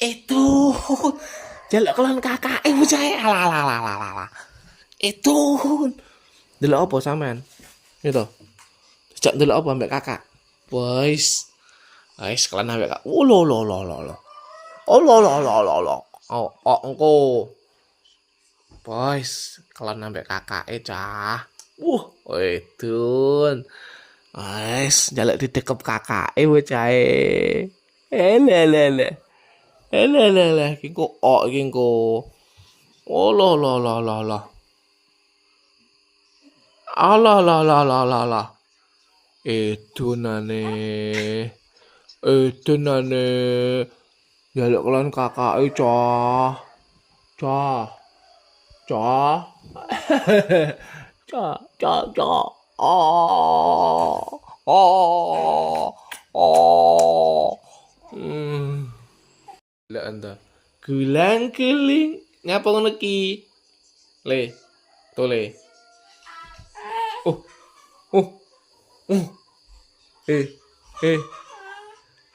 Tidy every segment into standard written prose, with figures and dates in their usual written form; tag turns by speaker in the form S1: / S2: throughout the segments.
S1: Itu jaluk kelon kakake bocah. Alah. Itu delok apa sampean? Gitu. Dijak delok apa mbek kakak? Wis. Wis kelon ambek kak. Oh lo. Oh lo. Oh engko. Boys, kelon ambek kakake cah. Wedun. Wis jaluk didekep kakake bocahe. Elelele. Elelele, iki kok iki engko. Oh lo. Alah. Edunane. Edunane. Jaluk kelon kakake cah. Cah. Cah. Oh. Lah anda. Gulang keling. Ngapa ngono ki? Le. Tole. Oh. Eh.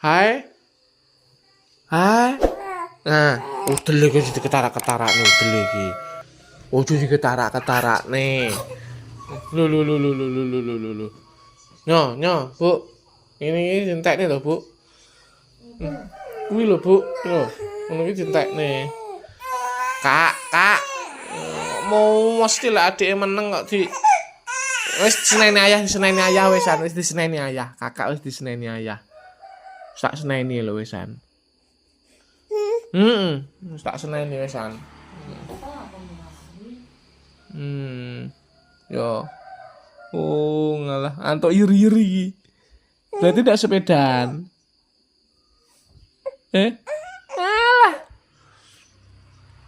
S1: Hai. Nah, udel iki diketarak-ketarak nih udel iki. Ojo diketarak-ketarak nih. Lu. Nyo, Bu. Ini entek nih lho, Bu. Kuwi lho, Bu. Lho, ngono iki entek nih. Kak. Mau mesti lah adike meneng kok di wis diseneni ayah wis diseneni ayah. Kakak wis diseneni ayah. Sak seneni lho wisan. Wis tak seneni wisan. Yo. Oh, ngalah antuk iri-iri. Berarti tidak sepedaan. Ngalah.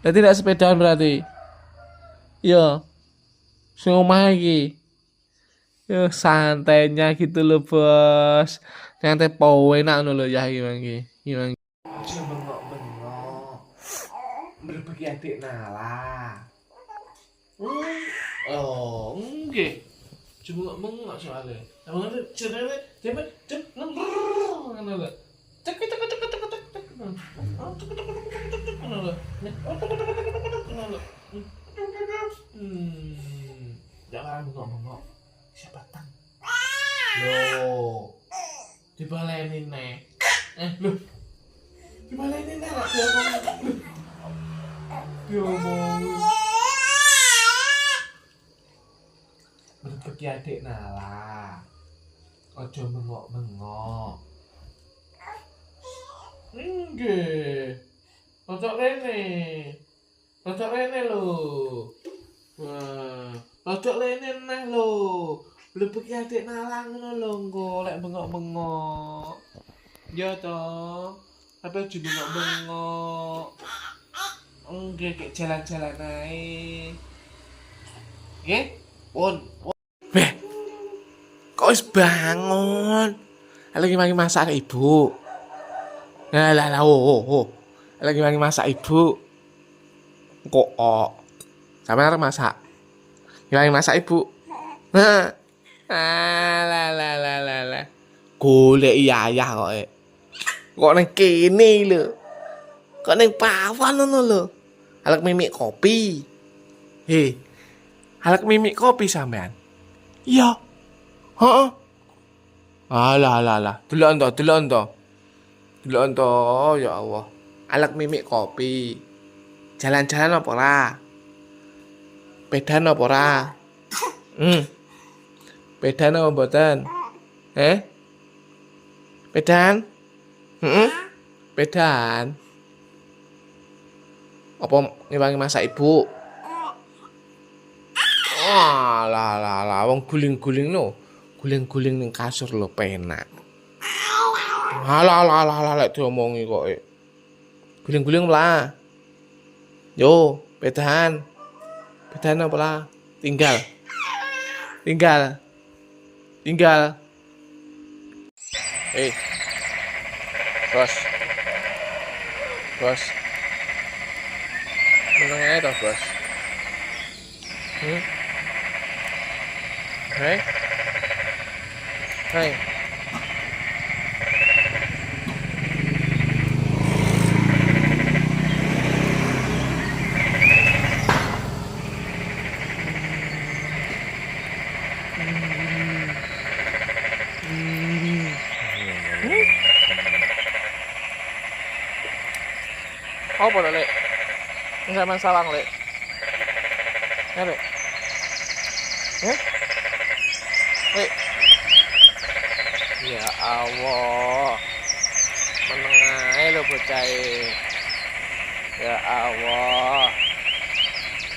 S1: Berarti tidak sepedaan berarti. Yo. Sing omah iki. Yo santainya gitu loh, Bos. Santai powe enak ngono lho ya iki. Bengok. Berbagi adik nala. Oh, nggih. Cuma bengok soalnya. Abang ada cerita cepat ngono lho. Cek. Ngono lho. Jangan bengok. Siapa tang? Loh. Dibalenin nek. Loh. Dibalenin nek lak diomong. Berbagi adik nala. Ojo bengok. Nggih. Ojo rene lho. Wah, ojo rene neh lho. Berbagi adik nala ngono lho engko lek bengok. Ya toh. Tapi ojo bengok. Nggih kek jalan-jalan ae. Nggih? Pun. Kok wis bangun? Lagi masak ibu. Lah Lagi masak ibu. Kok sampe arep masak. Lagi masak ibu. Lah. Golek ayah kok. Kok nang kene lho. Kok nang pawan ngono lho. Alek mimik kopi. Alek mimik kopi sampean. Iya. Heeh. Alah. Delok ento. Ya Allah. Alek mimik kopi. Jalan-jalan apa ora? Pedan apa ora? Pedan apa mboten? Pedan? Pedan. Apa ngewangi masak ibu? Lah, wong guling-guling no. Guling-guling ning kasur lho penak. Alah, lek diomongi kok. Guling-guling lah. Yo, pedahan. Pedahan apa lah? Tinggal. Bos. Meneng ae toh, Bos. Hai. Apa to, Lek? Sampean sawang, Lek. Ya, Lek. Lek. Ya Allah. Meneng ae lho bocah e. Ya Allah.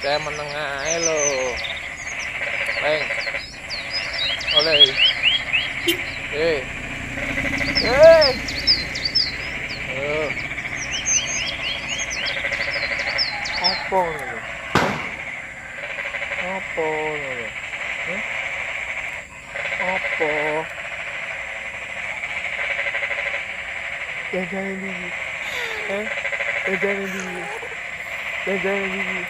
S1: Saya meneng ae lho. Leng. Oleh. Eh. Eh. Apa lho? Apa lho? Apa? Jajan gigi. Jajan gigi. Jajan gigi.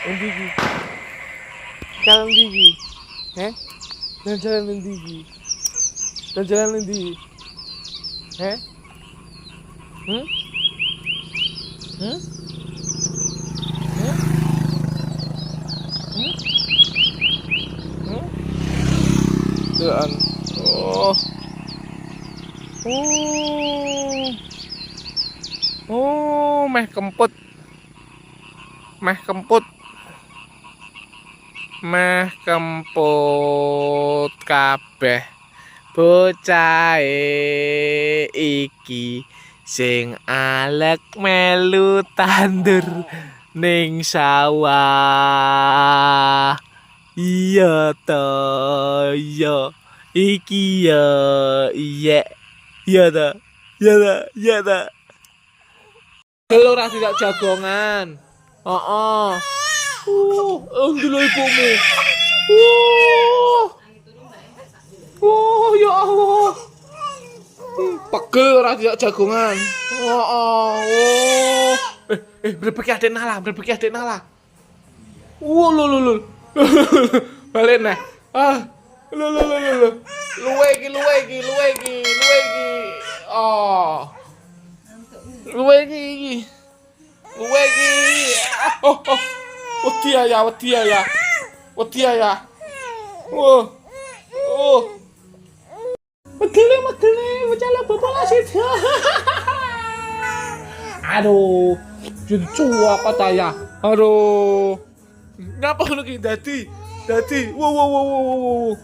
S1: Gigi. Jalan gigi. Jalan gigi. Jalan gigi. Hmm? Hmm? Tuan. Oh. Oh, meh kemput. Meh kemput kabeh. Bocah iki sing alek melu tandur ning sawah. Iya to, iya. Iki ya, iya. Iya ta. Iya ta, iya ta. Lho ora tidak jagongan. Heeh. Dulu ibumu. Ya Allah. Pegel ora tidak jagongan. Berbeki adek nala, berbeki adek nala. Lho. Balik nah. Lho. Luwe iki. Oh. Luwe iki. Wedi ya. Medele, berjalan populasi. Aduh, juncu apa taya? Aduh, ngapa lu ki dadi? Wow.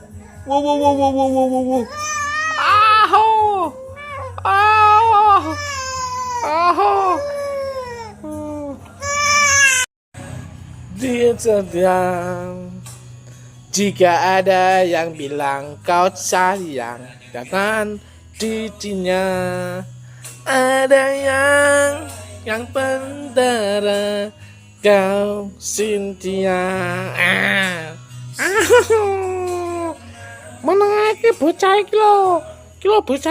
S1: Aho. Dia sedang. Jika ada yang bilang kau sayang, jangan dicinya. Ada yang pendera kau Cynthia. Menengake bocah iki lho. Bocah.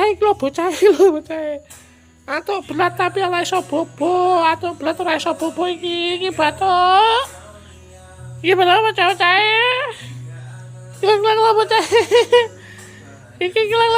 S1: Atau belat tapi ora iso bobo, iki batuk. Iki bener bocah. Gilang bocah. Iki gilang.